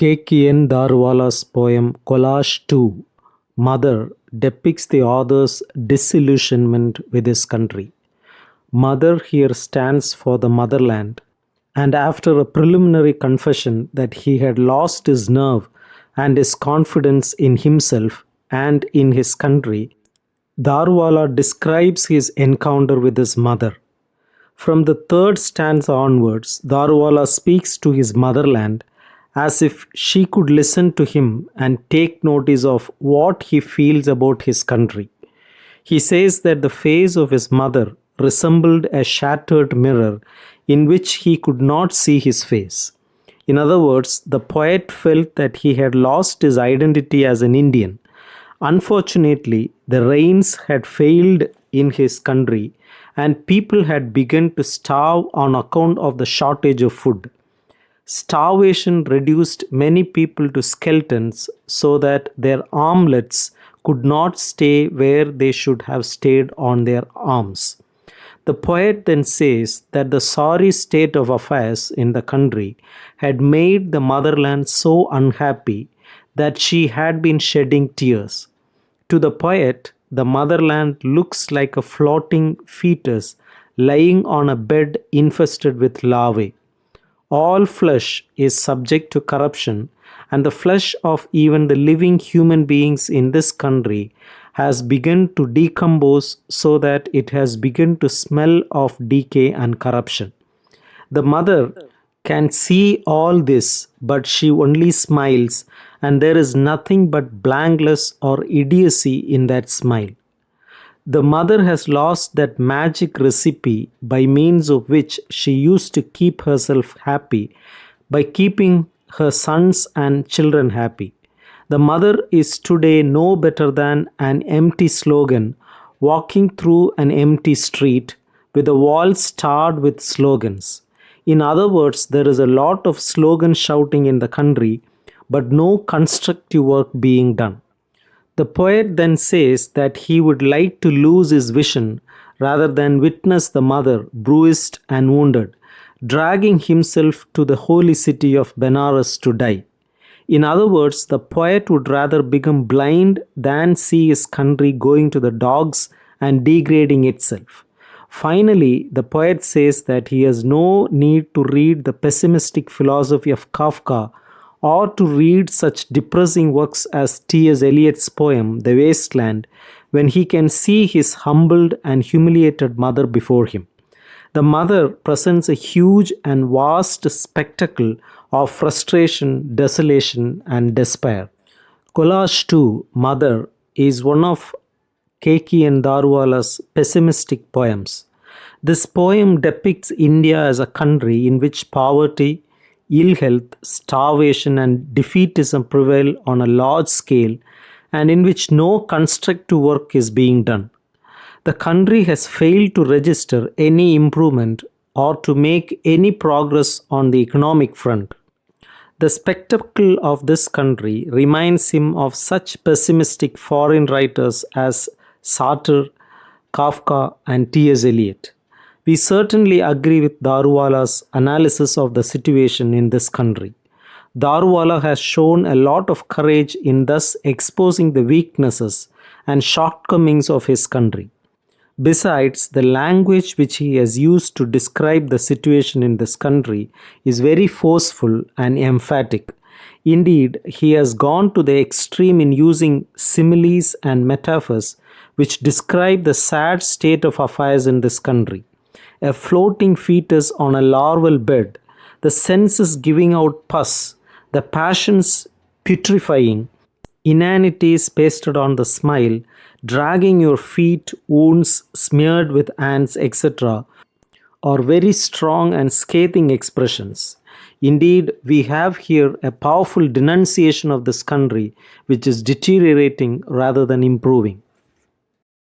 Keki Daruwalla's poem Collage 2, Mother, depicts the author's disillusionment with his country. Mother here stands for the motherland, and after a preliminary confession that he had lost his nerve and his confidence in himself and in his country, Daruwalla describes his encounter with his mother. From the third stanza onwards, Daruwalla speaks to his motherland as if she could listen to him and take notice of what he feels about his country. He says that the face of his mother resembled a shattered mirror in which he could not see his face. In other words, the poet felt that he had lost his identity as an Indian. Unfortunately, the rains had failed in his country and people had begun to starve on account of the shortage of food. Starvation reduced many people to skeletons so that their armlets could not stay where they should have stayed on their arms. The poet then says that the sorry state of affairs in the country had made the motherland so unhappy that she had been shedding tears. To the poet, the motherland looks like a floating fetus lying on a bed infested with larvae. All flesh is subject to corruption, and the flesh of even the living human beings in this country has begun to decompose so that it has begun to smell of decay and corruption. The mother can see all this, but she only smiles, and there is nothing but blankness or idiocy in that smile. The mother has lost that magic recipe by means of which she used to keep herself happy by keeping her sons and children happy. The mother is today no better than an empty slogan walking through an empty street with the walls starred with slogans. In other words, there is a lot of slogan shouting in the country, but no constructive work being done. The poet then says that he would like to lose his vision rather than witness the mother bruised and wounded, dragging himself to the holy city of Benares to die. In other words, the poet would rather become blind than see his country going to the dogs and degrading itself. Finally, the poet says that he has no need to read the pessimistic philosophy of Kafka or to read such depressing works as T.S. Eliot's poem, The Wasteland, when he can see his humbled and humiliated mother before him. The mother presents a huge and vast spectacle of frustration, desolation, and despair. Collage 2, Mother, is one of Keki and Daruwalla's pessimistic poems. This poem depicts India as a country in which poverty, ill health, starvation, and defeatism prevail on a large scale and in which no constructive work is being done. The country has failed to register any improvement or to make any progress on the economic front. The spectacle of this country reminds him of such pessimistic foreign writers as Sartre, Kafka, and T.S. Eliot. We certainly agree with Daruwalla's analysis of the situation in this country. Daruwalla has shown a lot of courage in thus exposing the weaknesses and shortcomings of his country. Besides, the language which he has used to describe the situation in this country is very forceful and emphatic. Indeed, he has gone to the extreme in using similes and metaphors which describe the sad state of affairs in this country. A floating fetus on a larval bed, the senses giving out pus, the passions putrefying, inanities pasted on the smile, dragging your feet, wounds smeared with ants, etc., are very strong and scathing expressions. Indeed, we have here a powerful denunciation of this country which is deteriorating rather than improving.